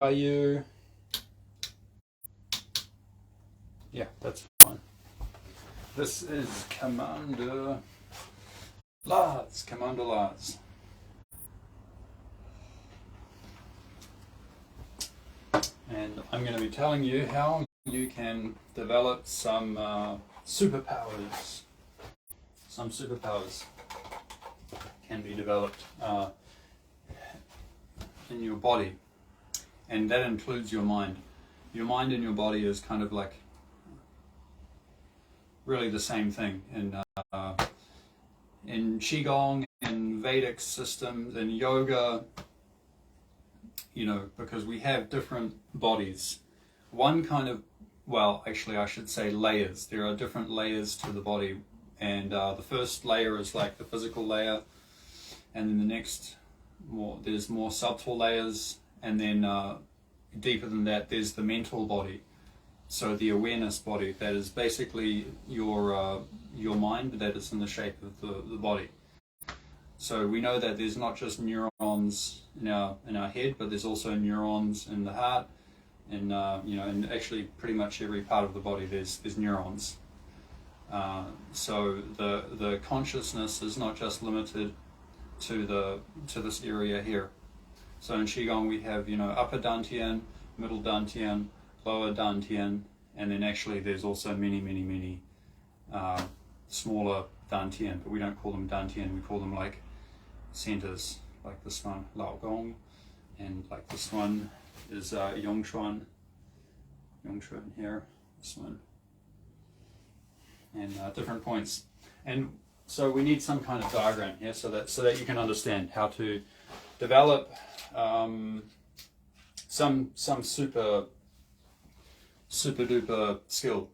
are you? Yeah, that's fine. This is Commander Lars. Commander Lars. And I'm going to be telling you how you can develop some superpowers. Some superpowers can be developed in your body, and that includes your mind. Your mind and your body is kind of like really the same thing in Qigong, in Vedic systems, in yoga, you know, because we have different bodies. One kind of, well, actually I should say layers. There are different layers to the body, and the first layer is like the physical layer, and then the next, there's more subtle layers, and then deeper than that there's the mental body. So the awareness body, that is basically your mind, that is in the shape of the body. So we know that there's not just neurons in our head, but there's also neurons in the heart, and you know, and actually pretty much every part of the body there's neurons. So the consciousness is not just limited to this area here. So in Qigong we have, you know, upper dantian, middle dantian, lower dantian, and then actually there's also many smaller dantian, but we don't call them dantian, we call them like centers, like this one, Lao Gong, and like this one is Yongchuan here, this one, and different points. And so we need some kind of diagram here so that you can understand how to develop some super duper skill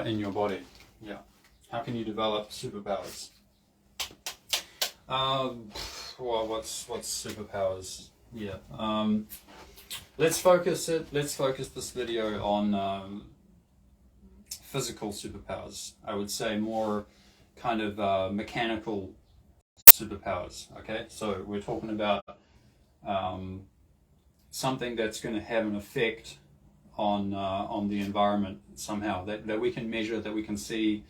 in your body. Yeah. How can you develop superpowers? Well, what's superpowers? Yeah. Let's focus this video on physical superpowers. I would say more kind of mechanical superpowers. Okay, so we're talking about something that's going to have an effect on the environment somehow, that we can measure, that we can see.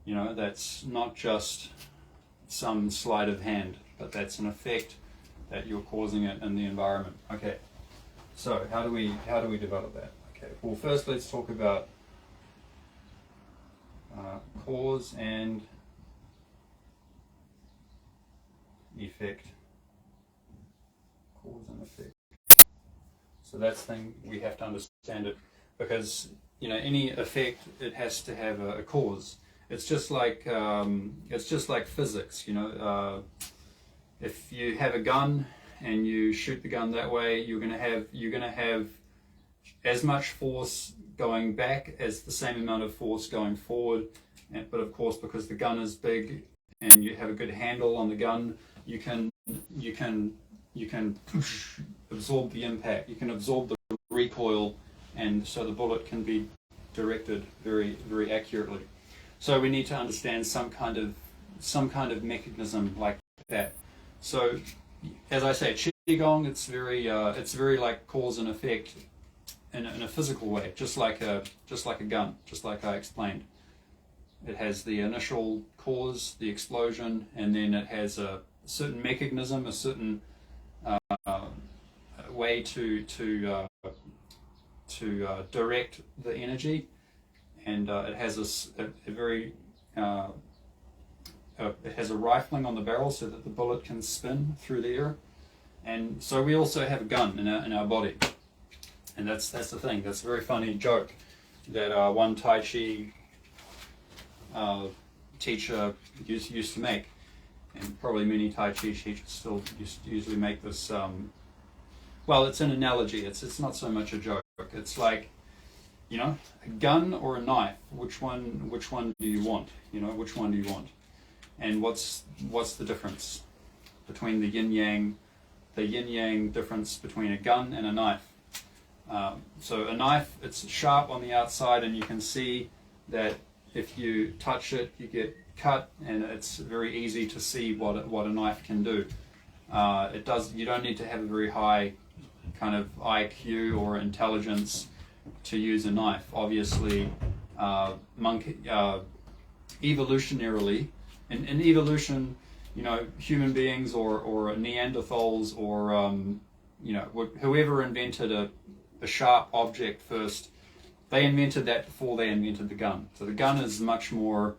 You know, that's not just some sleight of hand, but that's an effect that you're causing it in the environment. Okay, so how do we develop that? Okay, well, first let's talk about cause and effect. Cause and effect. So that's the thing, we have to understand it, because, you know, any effect, it has to have a cause. It's just like physics, you know. If you have a gun and you shoot the gun that way, you're gonna have as much force going back as the same amount of force going forward. But of course, because the gun is big and you have a good handle on the gun, you can absorb the impact. You can absorb the recoil, and so the bullet can be directed very, very accurately. So we need to understand some kind of mechanism like that. So, as I say, Qigong, it's very like cause and effect in a physical way, just like a gun, just like I explained. It has the initial cause, the explosion, and then it has a certain mechanism, a certain way to direct the energy, and it has a very it has a rifling on the barrel so that the bullet can spin through the air. And so we also have a gun in our body, and that's the thing. That's a very funny joke that one Tai Chi teacher used to make, and probably many Tai Chi teachers still usually make this. Well, it's an analogy. It's not so much a joke. It's like, you know, a gun or a knife. Which one do you want? You know, which one do you want? And what's the difference between the yin yang difference between a gun and a knife? So a knife, it's sharp on the outside, and you can see that if you touch it, you get cut, and it's very easy to see what a knife can do. You don't need to have a very high kind of IQ or intelligence to use a knife. Obviously, evolutionarily, in evolution, you know, human beings or Neanderthals or you know, whoever invented a sharp object first, they invented that before they invented the gun. So the gun is much more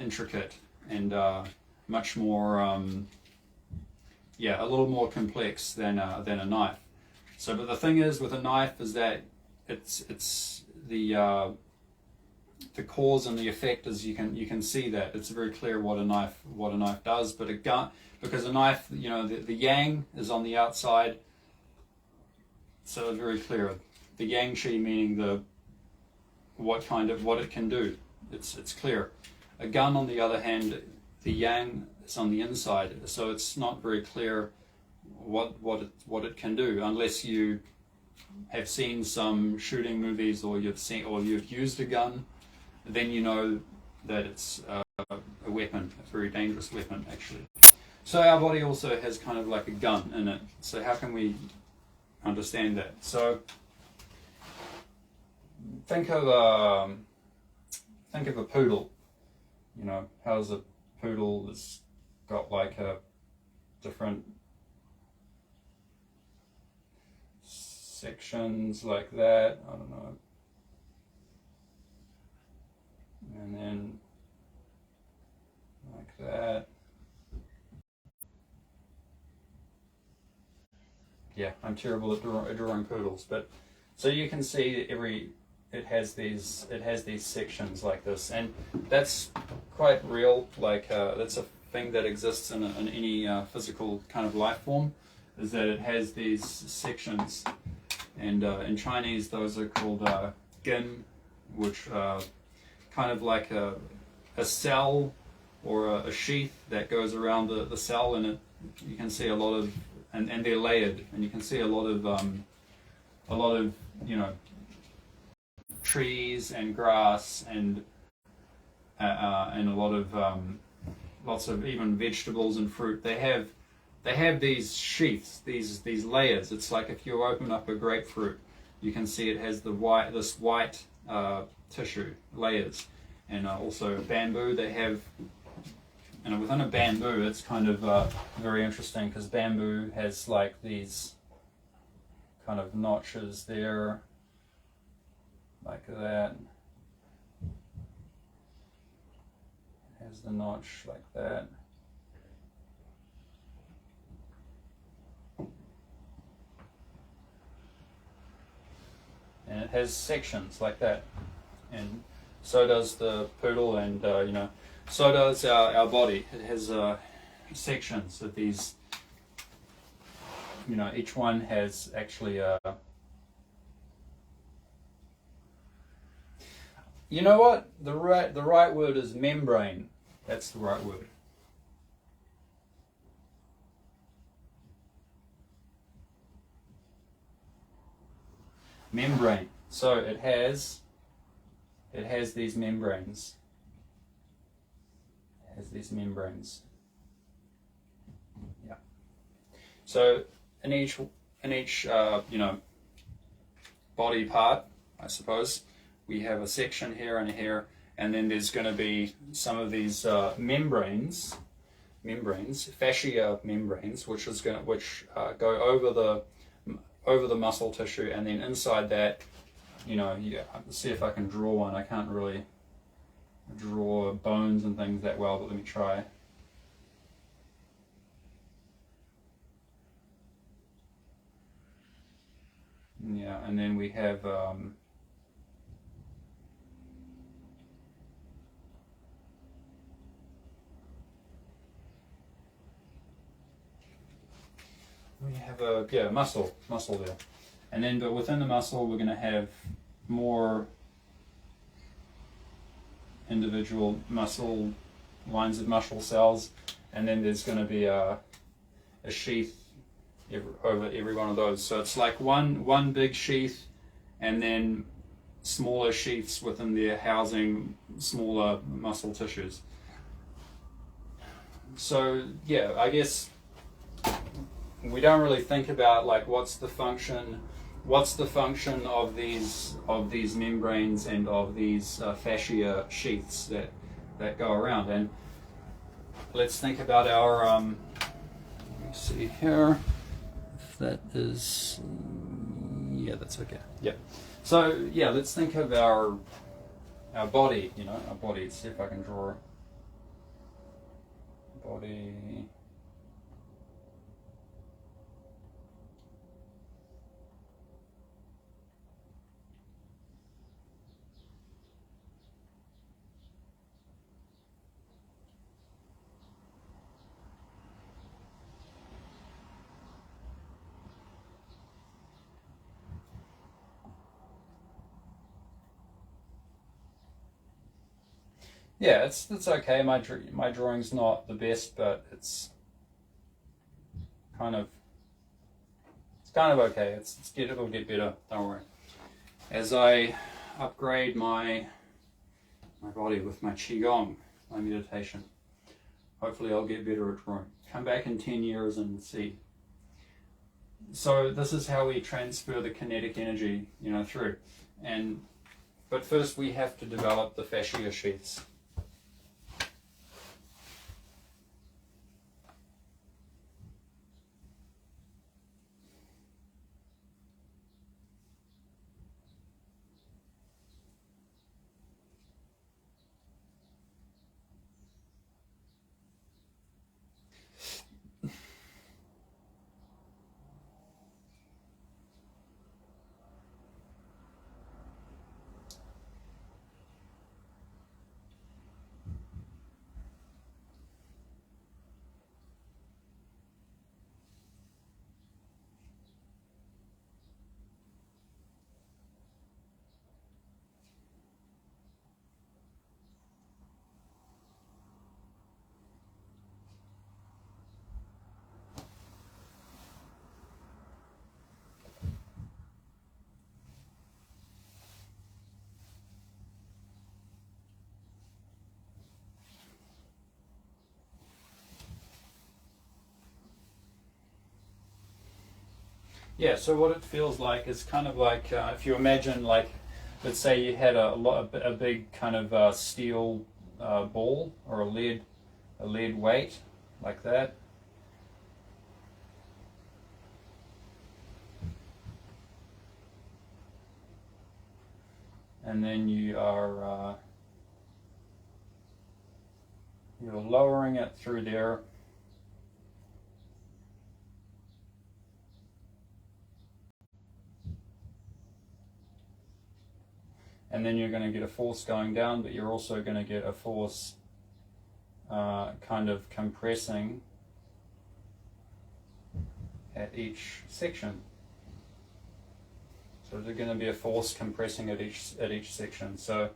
intricate and much more, yeah, a little more complex than a knife. So, but the thing is with a knife is that it's the cause and the effect is you can see that it's very clear what a knife does. But a gun, because a knife, you know, the yang is on the outside, so it's very clear. The yang chi meaning what it can do. It's clear. A gun, on the other hand, the yang is on the inside, so it's not very clear what it can do unless you have seen some shooting movies or you've used a gun. Then you know that it's a weapon, a very dangerous weapon actually. So our body also has kind of like a gun in it. So how can we understand that? So think of a poodle. You know, how's a poodle that's got like a different sections like that, I don't know, and then like that. Yeah, I'm terrible at drawing poodles, but so you can see it has these sections like this, and that's quite real. Like that's a thing that exists in any physical kind of life form, is that it has these sections. And in Chinese, those are called gin, which kind of like a cell or a sheath that goes around the cell, and you can see a lot of, and they're layered, and you can see a lot of you know, trees and grass and a lot of lots of even vegetables and fruit. They have these sheaths, these layers. It's like if you open up a grapefruit, you can see it has this white tissue layers, and also bamboo. They have, and within a bamboo, it's kind of very interesting because bamboo has like these kind of notches there, like that. It has the notch like that. And it has sections like that, and so does the poodle, and you know, so does our body. It has sections of these. You know, each one has actually you know what? The right word is membrane. That's the right word. Membrane. So it has these membranes. It has these membranes. Yeah. So in each you know, body part, I suppose, we have a section here and here, and then there's going to be some of these membranes, fascia membranes, which go over the muscle tissue, and then inside that, you know, let's see if I can draw one. I can't really draw bones and things that well, but let me try. Yeah, and then we have a muscle there, and then but within the muscle we're going to have more individual muscle lines of muscle cells, and then there's going to be a sheath over every one of those. So it's like one big sheath, and then smaller sheaths within there housing smaller muscle tissues. So yeah, I guess we don't really think about like what's the function of these membranes and of these fascia sheaths that go around. And let's think about our let me see here if that is, yeah, that's okay. Yeah. So yeah, let's think of our body, you know, our body. Let's see if I can draw a body. Yeah, it's okay. My drawing's not the best, but it's kind of okay. It'll get better. Don't worry. As I upgrade my body with my Qigong, my meditation, hopefully I'll get better at drawing. Come back in 10 years and see. So this is how we transfer the kinetic energy, you know, through. But first we have to develop the fascia sheaths. Yeah, so what it feels like is kind of like if you imagine, like, let's say you had a big kind of steel ball or a lead weight like that. And then you are you're lowering it through there. And then you're going to get a force going down, but you're also going to get a force kind of compressing at each section. So there's going to be a force compressing at each section. So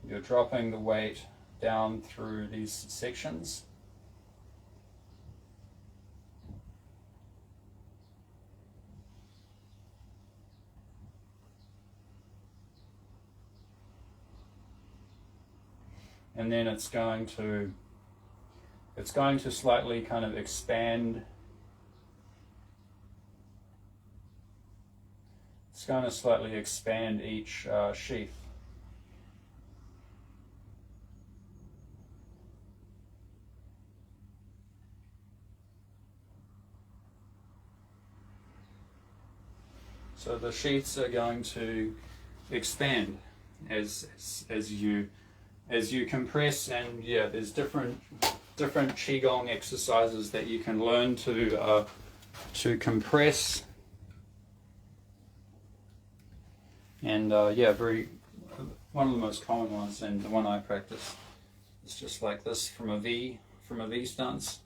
you're dropping the weight down through these sections. And then it's going to slightly kind of expand. It's going to slightly expand each sheath. So the sheaths are going to expand as you compress, and yeah, there's different Qigong exercises that you can learn to compress, and yeah, one of the most common ones, and the one I practice is just like this from a V stance.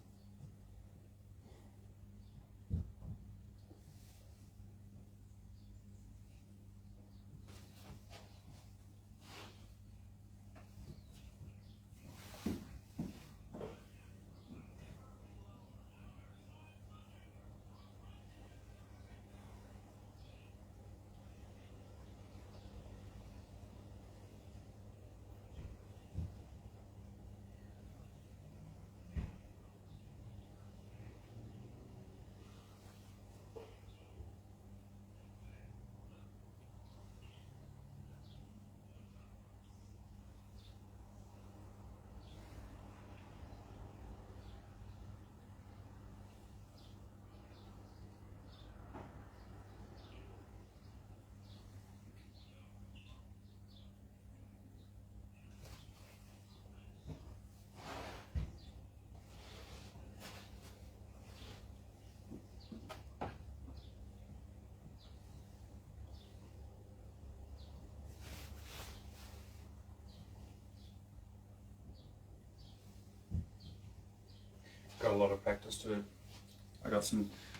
lot of practice to do.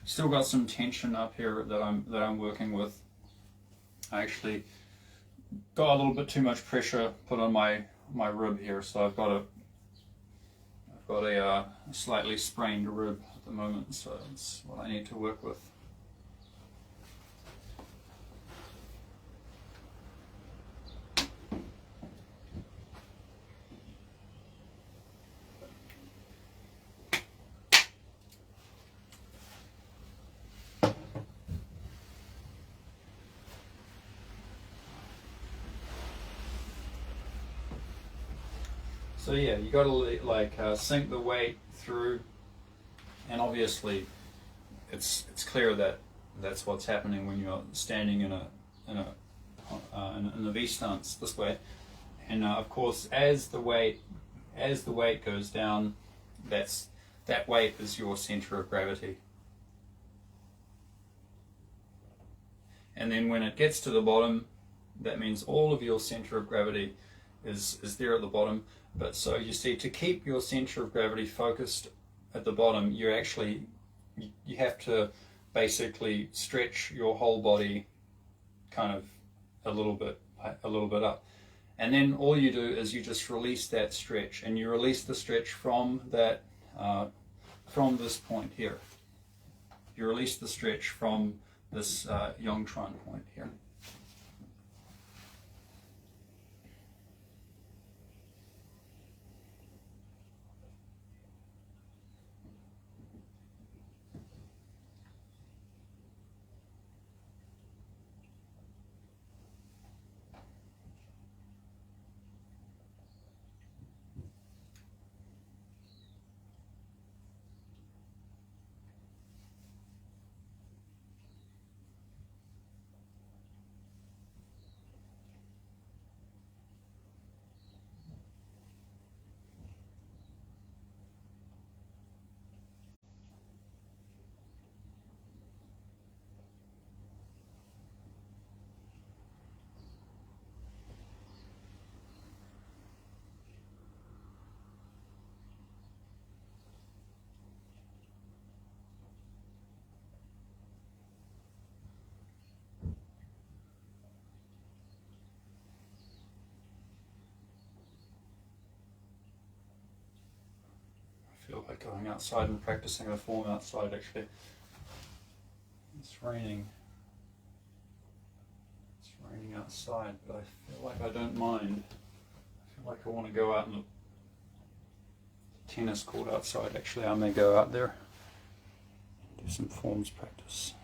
Still got some tension up here that I'm working with. I actually got a little bit too much pressure put on my rib here, so I've got a slightly sprained rib at the moment, so it's what I need to work with. So yeah, you got to sink the weight through, and obviously, it's clear that that's what's happening when you're standing in a V stance this way, and of course, as the weight goes down, that weight is your center of gravity, and then when it gets to the bottom, that means all of your center of gravity is there at the bottom. But so you see, to keep your center of gravity focused at the bottom, you have to basically stretch your whole body kind of a little bit up. And then all you do is you just release that stretch, and you release the stretch from that from this point here. You release the stretch from this Yongtron point here. I feel like going outside and practicing the form outside actually. It's raining. It's raining outside, but I feel like I don't mind. I feel like I want to go out in the tennis court outside. Actually, I may go out there and do some forms practice.